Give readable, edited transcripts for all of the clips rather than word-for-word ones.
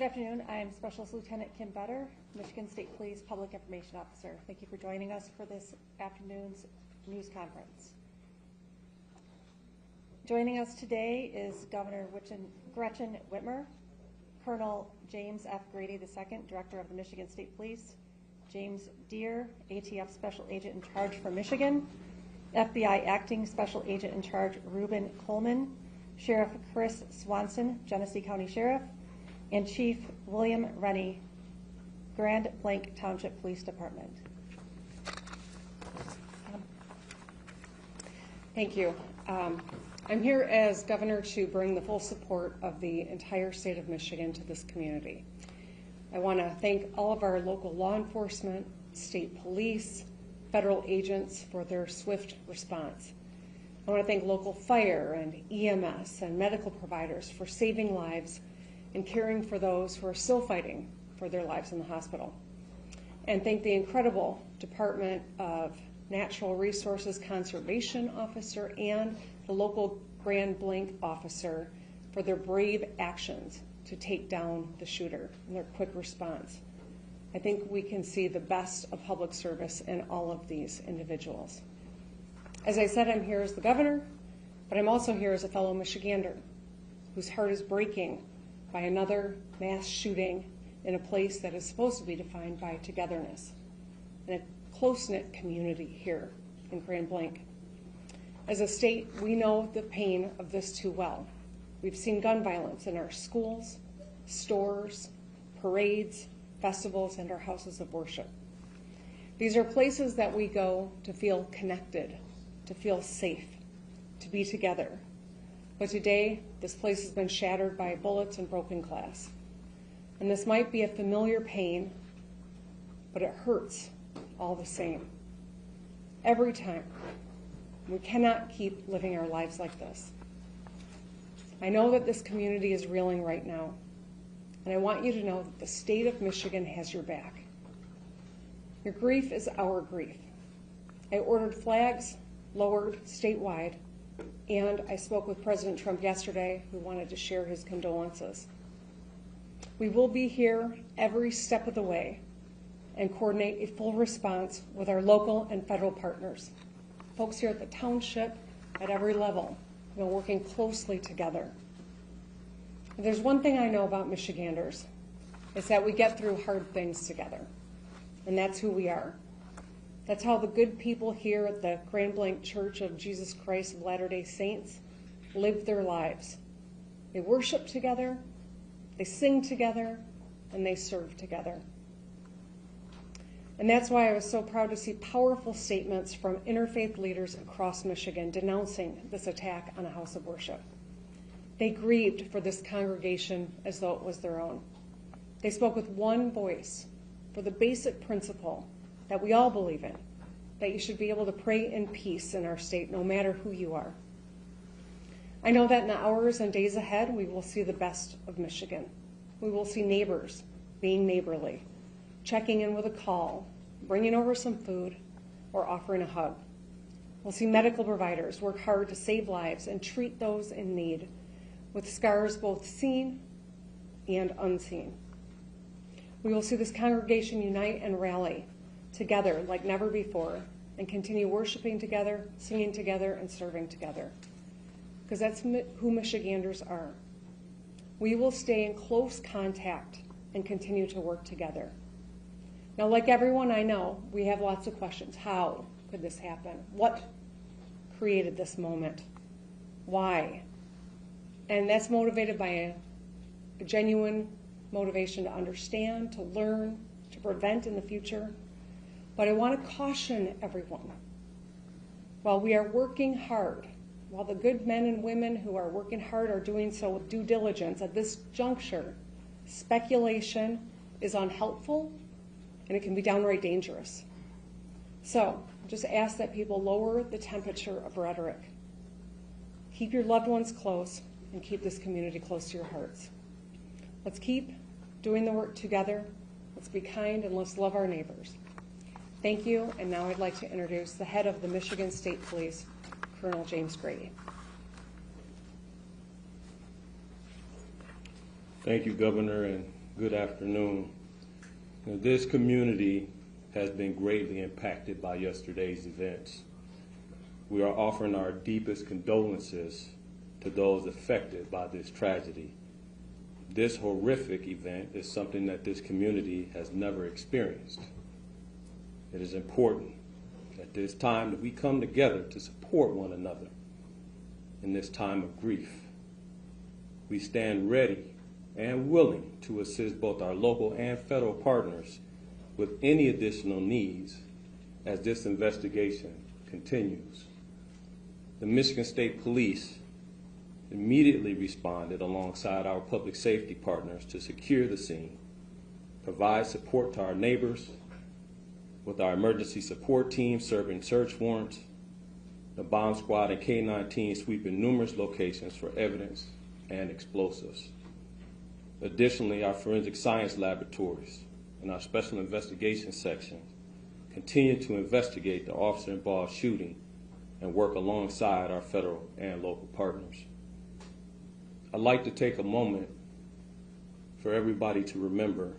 Good afternoon. I'm Specialist Lieutenant Kim Better, Michigan State Police Public Information Officer. Thank you for joining us for this afternoon's news conference. Joining us today is Governor Gretchen Whitmer, Colonel James F. Grady II, Director of the Michigan State Police, James Deere, ATF Special Agent in Charge for Michigan, FBI Acting Special Agent in Charge Reuben Coleman, Sheriff Chris Swanson, Genesee County Sheriff, and Chief William Rennie, Grand Blanc Township Police Department. Thank you. I'm here as governor to bring the full support of the entire state of Michigan to this community. I want to thank all of our local law enforcement, state police, federal agents for their swift response. I want to thank local fire and EMS and medical providers for saving lives and caring for those who are still fighting for their lives in the hospital. And thank the incredible Department of Natural Resources Conservation Officer and the local Grand Blanc officer for their brave actions to take down the shooter and their quick response. I think we can see the best of public service in all of these individuals. As I said, I'm here as the governor, but I'm also here as a fellow Michigander whose heart is breaking by another mass shooting in a place that is supposed to be defined by togetherness and a close-knit community here in Grand Blanc. As a state, we know the pain of this too well. We've seen gun violence in our schools, stores, parades, festivals, and our houses of worship. These are places that we go to feel connected, to feel safe, to be together. But today, this place has been shattered by bullets and broken glass. And this might be a familiar pain, but it hurts all the same. Every time. We cannot keep living our lives like this. I know that this community is reeling right now, and I want you to know that the state of Michigan has your back. Your grief is our grief. I ordered flags lowered statewide, and I spoke with President Trump yesterday, who wanted to share his condolences. We will be here every step of the way and coordinate a full response with our local and federal partners, folks here at the township at every level, working closely together. If there's one thing I know about Michiganders, it's that we get through hard things together, and that's who we are. That's how the good people here at the Grand Blanc Church of Jesus Christ of Latter-day Saints live their lives. They worship together, they sing together, and they serve together. And that's why I was so proud to see powerful statements from interfaith leaders across Michigan denouncing this attack on a house of worship. They grieved for this congregation as though it was their own. They spoke with one voice for the basic principle that we all believe in, that you should be able to pray in peace in our state no matter who you are. I know that in the hours and days ahead, we will see the best of Michigan. We will see neighbors being neighborly, checking in with a call, bringing over some food, or offering a hug. We'll see medical providers work hard to save lives and treat those in need, with scars both seen and unseen. We will see this congregation unite and rally together like never before and continue worshiping together, singing together, and serving together. Because that's who Michiganders are. We will stay in close contact and continue to work together. Now, like everyone I know, we have lots of questions. How could this happen? What created this moment? Why? And that's motivated by a genuine motivation to understand, to learn, to prevent in the future. But I want to caution everyone. While we are working hard, while the good men and women who are working hard are doing so with due diligence at this juncture, speculation is unhelpful and it can be downright dangerous. So just ask that people lower the temperature of rhetoric. Keep your loved ones close and keep this community close to your hearts. Let's keep doing the work together. Let's be kind and let's love our neighbors. Thank you, and now I'd like to introduce the head of the Michigan State Police, Colonel James Grady. Thank you, Governor, and Good afternoon. This community has been greatly impacted by yesterday's events. We are offering our deepest condolences to those affected by this tragedy. This horrific event is something that this community has never experienced. It is important at this time that we come together to support one another in this time of grief. We stand ready and willing to assist both our local and federal partners with any additional needs as this investigation continues. The Michigan State Police immediately responded alongside our public safety partners to secure the scene, provide support to our neighbors with our emergency support team serving search warrants, the bomb squad and K-9 team sweeping numerous locations for evidence and explosives. Additionally, our forensic science laboratories and our special investigation section continue to investigate the officer-involved shooting and work alongside our federal and local partners. I'd like to take a moment for everybody to remember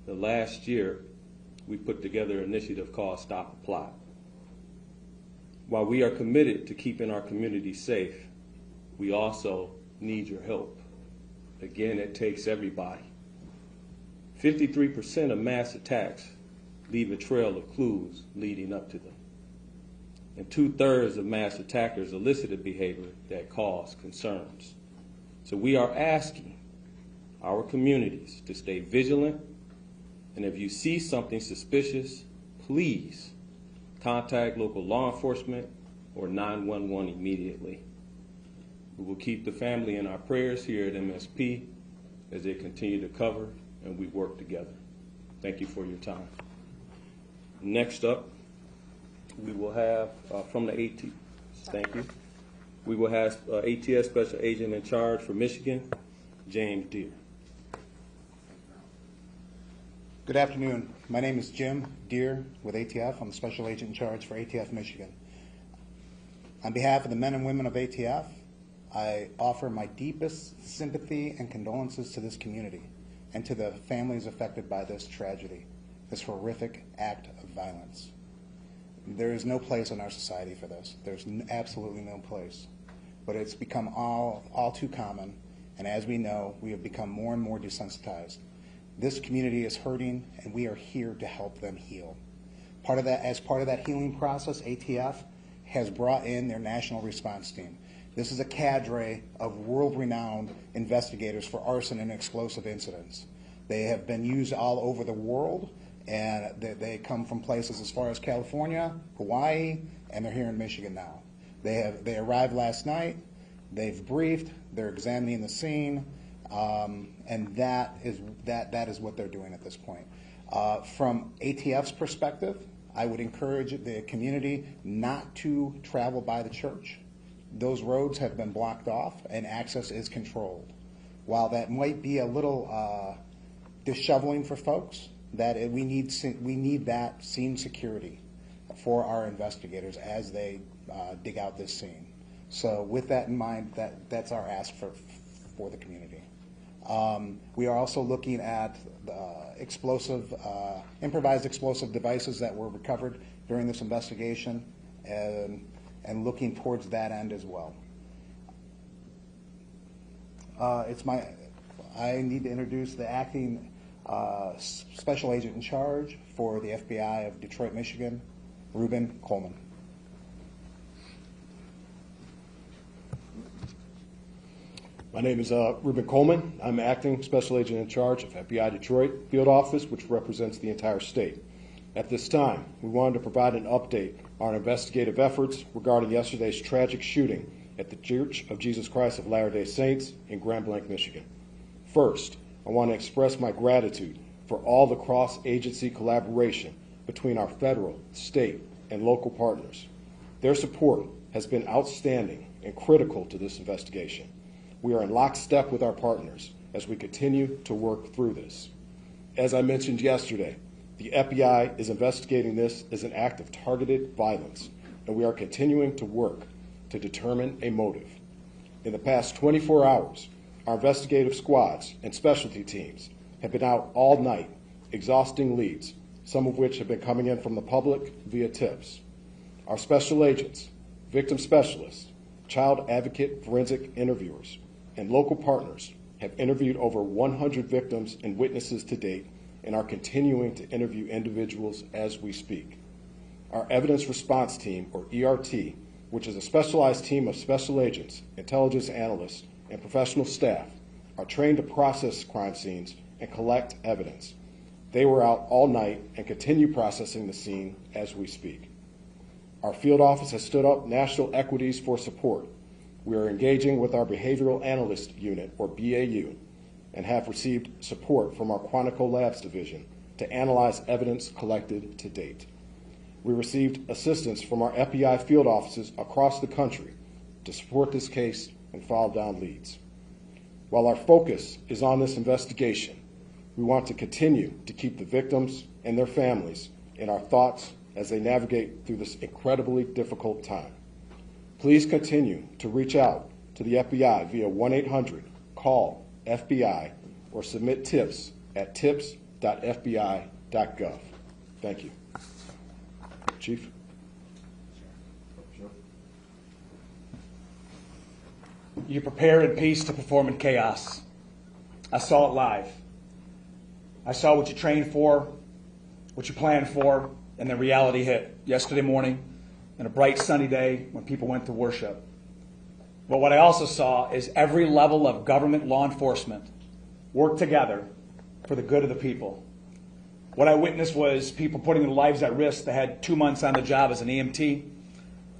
that last year we put together an initiative called Stop the Plot. While we are committed to keeping our community safe, we also need your help. Again, it takes everybody. 53% of mass attacks leave a trail of clues leading up to them. And 2/3 of mass attackers elicited behavior that caused concerns. So we are asking our communities to stay vigilant, and if you see something suspicious, please contact local law enforcement or 911 immediately. We will keep the family in our prayers here at MSP as they continue to cover and we work together. Thank you for your time. Next up, we will have from the AT. Thank you. We will have ATS Special Agent in Charge for Michigan, James Deere. Good afternoon. My name is Jim Deere with ATF. I'm the Special Agent in Charge for ATF Michigan. On behalf of the men and women of ATF, I offer my deepest sympathy and condolences to this community and to the families affected by this tragedy, this horrific act of violence. There is no place in our society for this. There's absolutely no place. But it's become all too common, and as we know, we have become more and more desensitized. This community is hurting, and we are here to help them heal. As part of that healing process, ATF has brought in their national response team. This is a cadre of world-renowned investigators for arson and explosive incidents. They have been used all over the world, and they come from places as far as California, Hawaii, and they're here in Michigan now. They arrived last night, they've briefed, they're examining the scene, and that is what they're doing at this point. From ATF's perspective, I would encourage the community not to travel by the church. Those roads have been blocked off and access is controlled. While that might be a little disheveling for folks, we need that scene security for our investigators as they dig out this scene. So with that in mind, that's our ask for the community. We are also looking at improvised explosive devices that were recovered during this investigation and looking towards that end as well. I need to introduce the acting Special Agent in Charge for the FBI of Detroit, Michigan, Ruben Coleman. My name is Ruben Coleman. I'm acting Special Agent in Charge of FBI Detroit Field Office, which represents the entire state. At this time, we wanted to provide an update on our investigative efforts regarding yesterday's tragic shooting at the Church of Jesus Christ of Latter-day Saints in Grand Blanc, Michigan. First, I want to express my gratitude for all the cross-agency collaboration between our federal, state, and local partners. Their support has been outstanding and critical to this investigation. We are in lockstep with our partners as we continue to work through this. As I mentioned yesterday, the FBI is investigating this as an act of targeted violence, and we are continuing to work to determine a motive. In the past 24 hours, our investigative squads and specialty teams have been out all night, exhausting leads, some of which have been coming in from the public via tips. Our special agents, victim specialists, child advocate forensic interviewers, and local partners have interviewed over 100 victims and witnesses to date and are continuing to interview individuals as we speak. Our Evidence Response Team, or ERT, which is a specialized team of special agents, intelligence analysts, and professional staff, are trained to process crime scenes and collect evidence. They were out all night and continue processing the scene as we speak. Our field office has stood up national equities for support. We are engaging with our Behavioral Analyst Unit, or BAU, and have received support from our Quantico Labs division to analyze evidence collected to date. We received assistance from our FBI field offices across the country to support this case and follow down leads. While our focus is on this investigation, we want to continue to keep the victims and their families in our thoughts as they navigate through this incredibly difficult time. Please continue to reach out to the FBI via 1-800-CALL-FBI or submit tips at tips.fbi.gov. Thank you. Chief? You prepare in peace to perform in chaos. I saw it live. I saw what you trained for, what you planned for, and then reality hit yesterday morning on a bright sunny day when people went to worship. But what I also saw is every level of government law enforcement work together for the good of the people. What I witnessed was people putting their lives at risk that had 2 months on the job as an EMT,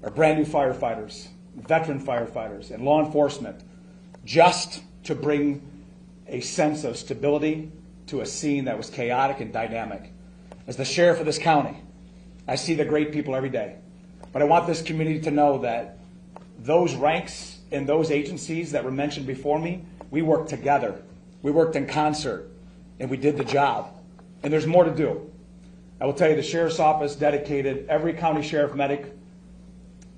or brand new firefighters, veteran firefighters, and law enforcement, just to bring a sense of stability to a scene that was chaotic and dynamic. As the sheriff of this county, I see the great people every day. But I want this community to know that those ranks and those agencies that were mentioned before me, we worked together. We worked in concert, and we did the job. And there's more to do. I will tell you, the sheriff's office dedicated every county sheriff medic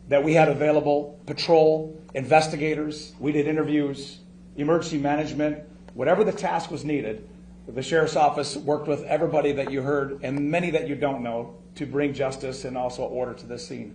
that we had available, patrol, investigators, we did interviews, emergency management, whatever the task was needed. The sheriff's office worked with everybody that you heard and many that you don't know to bring justice and also order to this scene.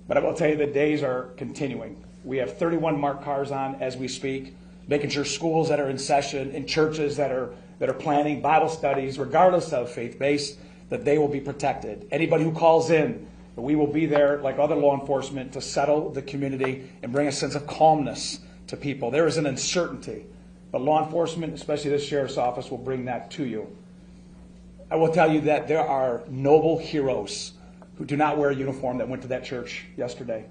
But I will tell you, the days are continuing. We have 31 marked cars on as we speak, making sure schools that are in session and churches that are planning Bible studies, regardless of faith-based, that they will be protected. Anybody who calls in, we will be there like other law enforcement to settle the community and bring a sense of calmness to people. There is an uncertainty, but law enforcement, especially this sheriff's office, will bring that to you. I will tell you that there are noble heroes who do not wear a uniform that went to that church yesterday.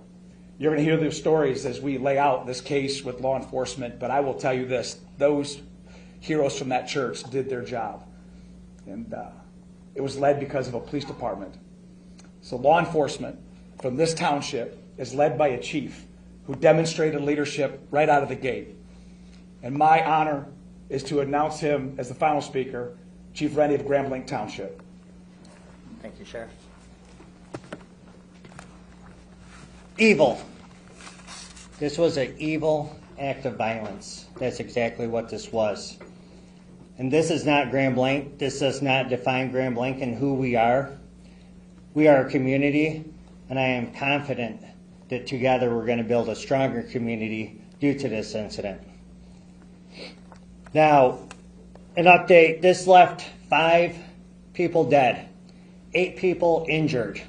You're going to hear their stories as we lay out this case with law enforcement, but I will tell you this, those heroes from that church did their job. And it was led because of a police department. So law enforcement from this township is led by a chief who demonstrated leadership right out of the gate. And my honor is to announce him as the final speaker, Chief Rennie of Grand Blanc Township. Thank you, Sheriff. Evil. This was an evil act of violence. That's exactly what this was. And this is not Grand Blanc. This does not define Grand Blanc and who we are. We are a community, and I am confident that together we're going to build a stronger community due to this incident. Now, an update. This left 5 people dead, 8 people injured.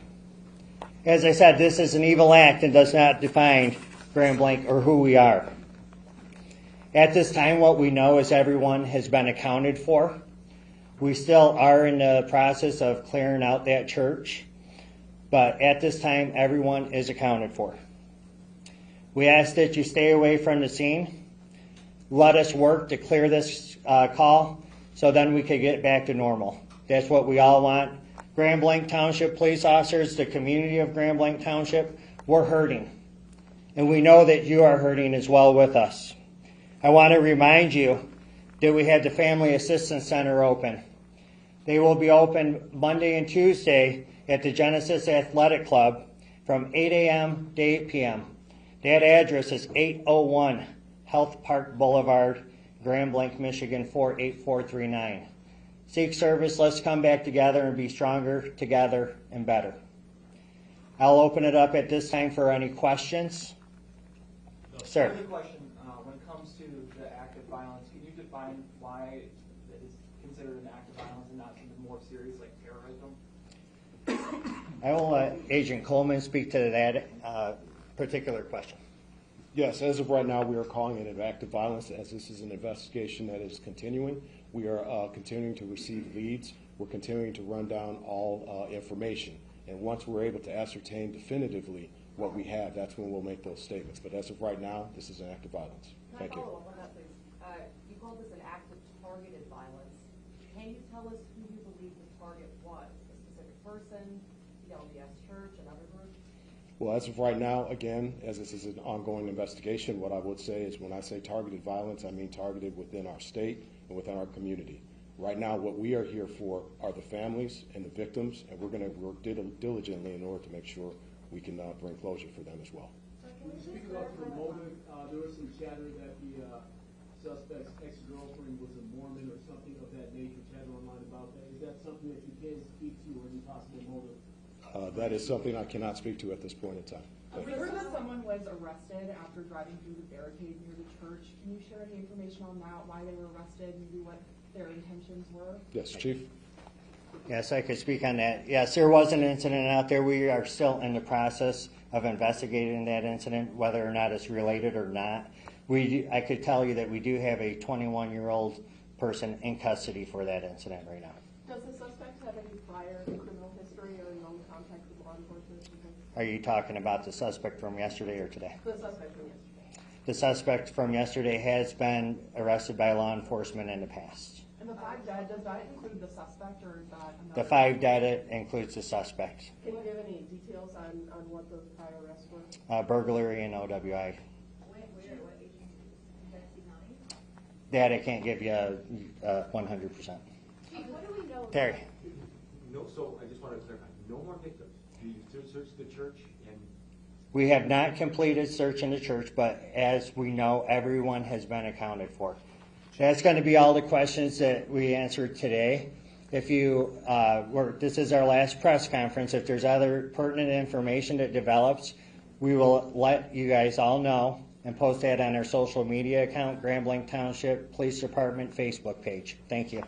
As I said, this is an evil act and does not define Grand Blanc or who we are. At this time, what we know is everyone has been accounted for. We still are in the process of clearing out that church, but at this time, everyone is accounted for. We ask that you stay away from the scene. Let us work to clear this call so then we can get back to normal. That's what we all want. Grand Blanc Township police officers, the community of Grand Blanc Township, we're hurting. And we know that you are hurting as well with us. I want to remind you that we had the Family Assistance Center open. They will be open Monday and Tuesday at the Genesis Athletic Club from 8 a.m. to 8 p.m. That address is 801 Health Park Boulevard, Grand Blanc, Michigan 48439. Seek service, let's come back together and be stronger together and better. I'll open it up at this time for any questions. Sir. Another question, when it comes to the act of violence, can you define why it is considered an act of violence and not something more serious like terrorism? I will let Agent Coleman speak to that particular question. Yes, as of right now, we are calling it an act of violence as this is an investigation that is continuing. We are continuing to receive leads. We're continuing to run down all information. And once we're able to ascertain definitively what we have, that's when we'll make those statements. But as of right now, this is an act of violence. Thank you. Can I follow up on that, please? You called this an act of targeted violence. Can you tell us who you believe the target was? A specific person, the LDS Church, another group? Well, as of right now, again, as this is an ongoing investigation, what I would say is when I say targeted violence, I mean targeted within our state and within our community. Right now, what we are here for are the families and the victims, and we're going to work diligently in order to make sure we can bring closure for them as well. Speaking about the motive, there was some chatter that the suspect's ex-girlfriend was a Mormon or something of that nature, chatter online about that. Is that something that you can speak to or any possible motive? That is something I cannot speak to at this point in time. We heard that someone was arrested after driving through the barricade near the church. Can you share any information on that, why they were arrested, maybe what their intentions were? Yes, Chief? Yes, I could speak on that. Yes, there was an incident out there. We are still in the process of investigating that incident, whether or not it's related or not. I could tell you that we do have a 21-year-old person in custody for that incident right now. Does the suspect have any prior criminal history or known contact with law enforcement? Are you talking about the suspect from yesterday or today? The suspect from yesterday. The suspect from yesterday has been arrested by law enforcement in the past. And the 5 dead, does that include the suspect or is that another? The 5 dead includes the suspect. Can you give any details on what those prior arrests were? Burglary and OWI. Where, what agencies? Genesee County? That I can't give you 100%. What do we know? Terry. No, so I just want to clarify, no more victims. You searched the church and... We have not completed search in the church, but as we know, everyone has been accounted for. That's going to be all the questions that we answered today. If you this is our last press conference. If there's other pertinent information that develops, we will let you guys all know and post that on our social media account, Grand Blanc Township Police Department Facebook page. Thank you.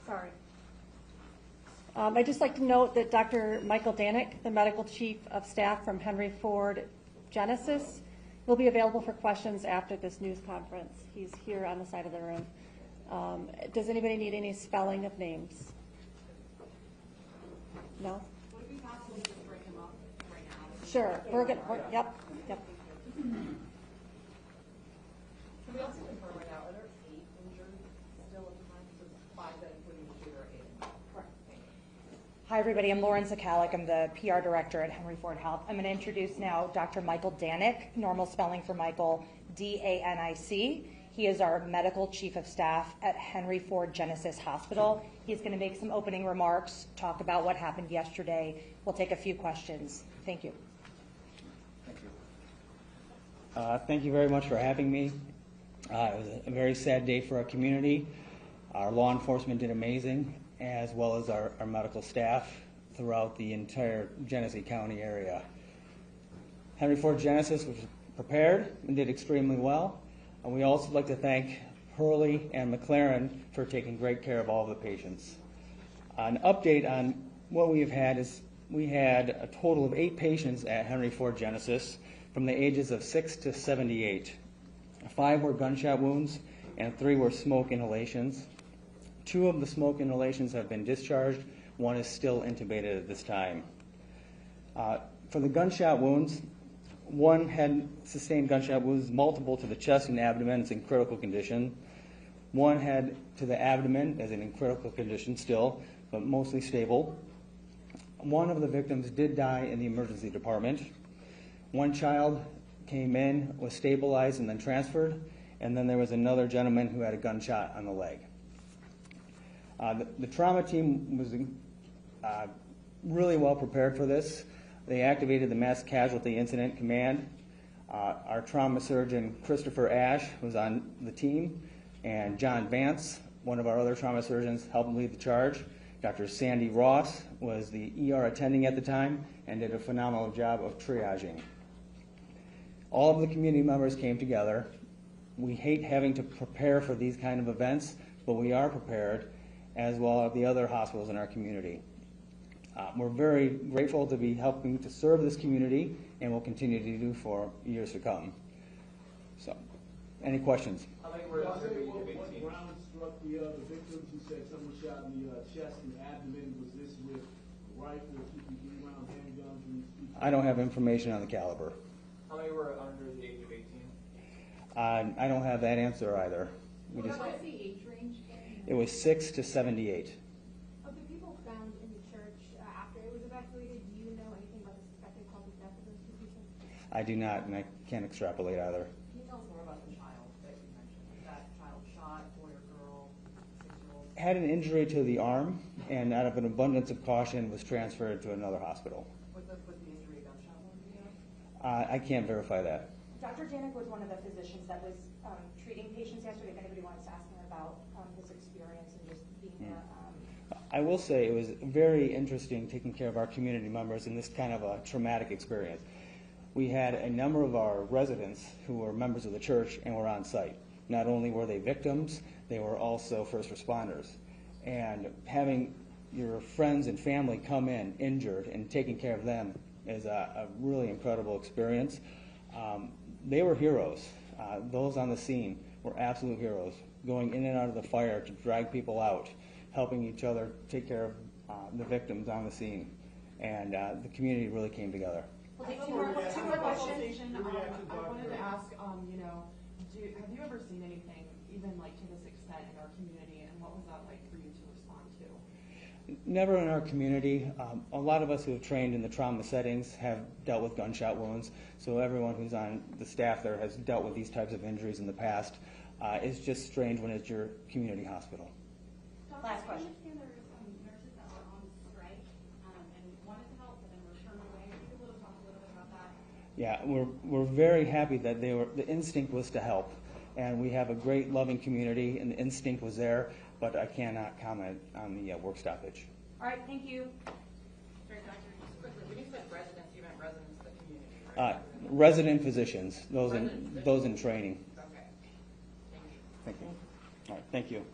Sorry. I'd just like to note that Dr. Michael Danick, the Medical Chief of Staff from Henry Ford Genesis, will be available for questions after this news conference. He's here on the side of the room. Does anybody need any spelling of names? No? Would it be possible to just break them up right now? Sure. Yep. Can we also confirm right now, are there 8 injured still at the time? So it's 5 that including the shooter, 8. Correct. Hi, everybody. I'm Lauren Zakalik. I'm the PR director at Henry Ford Health. I'm going to introduce now Dr. Michael Danick, normal spelling for Michael, D-A-N-I-C. He is our medical chief of staff at Henry Ford Genesis Hospital. He's going to make some opening remarks, talk about what happened yesterday. We'll take a few questions. Thank you. Thank you very much for having me. It was a very sad day for our community. Our law enforcement did amazing, as well as our medical staff throughout the entire Genesee County area. Henry Ford Genesis was prepared and did extremely well. And we also like to thank Hurley and McLaren for taking great care of all the patients. An update on what we have had is we had a total of 8 patients at Henry Ford Genesis from the ages of 6 to 78. 5 were gunshot wounds and 3 were smoke inhalations. 2 of the smoke inhalations have been discharged. 1 is still intubated at this time. For the gunshot wounds, 1 had sustained gunshot wounds, multiple to the chest and abdomen, is in critical condition. 1 had to the abdomen, as in critical condition still, but mostly stable. 1 of the victims did die in the emergency department. 1 child came in, was stabilized, and then transferred. And then there was another gentleman who had a gunshot on the leg. The trauma team was really well prepared for this. They activated the Mass Casualty Incident Command. Our trauma surgeon, Christopher Ash, was on the team, and John Vance, one of our other trauma surgeons, helped lead the charge. Dr. Sandy Ross was the ER attending at the time and did a phenomenal job of triaging. All of the community members came together. We hate having to prepare for these kind of events, but we are prepared, as well as the other hospitals in our community. We're very grateful to be helping to serve this community, and will continue to do for years to come. So, any questions? How many were under the age of What 18? round struck the victims? You said someone shot in the chest and abdomen. Was this with rifle, PPD round, handguns? I don't have information on the caliber. How many were under the age of 18? I don't have that answer either. What was the age range? It was 6 to 78. Of the people found in the church after it was evacuated, do you know anything about the suspected cause of death of those two people? I do not, and I can't extrapolate either. Can you tell us more about the child that you mentioned? Was that child shot, boy or girl, 6-year-old? Had an injury to the arm, and out of an abundance of caution was transferred to another hospital. Was the injury a gunshot wound, do you know? I can't verify that. Dr. Janik was one of the physicians that was treating patients yesterday. If anybody wants to ask him about his experience and just being there. I will say it was very interesting taking care of our community members in this kind of a traumatic experience. We had a number of our residents who were members of the church and were on site. Not only were they victims, they were also first responders. And having your friends and family come in injured and taking care of them is a really incredible experience. They were heroes. Those on the scene were absolute heroes, going in and out of the fire to drag people out, helping each other take care of the victims on the scene. And the community really came together. Well, two more questions. I wanted to ask, have you ever seen anything even like to this extent in our community, and what was that like for you to respond to? Never in our community. A lot of us who have trained in the trauma settings have dealt with gunshot wounds, so everyone who's on the staff there has dealt with these types of injuries in the past. It's just strange when it's your community hospital. Last question. I understand there are some nurses that were on strike and wanted to help, but then were turned away. Are you able to talk a little bit about that? Yeah, we're very happy that the instinct was to help, and we have a great loving community, and the instinct was there, but I cannot comment on the work stoppage. All right, thank you. Sorry, Doctor, just quickly, when you said residents, you meant residents of the community, right? Resident physicians, those in training. Okay. Thank you. All right, thank you.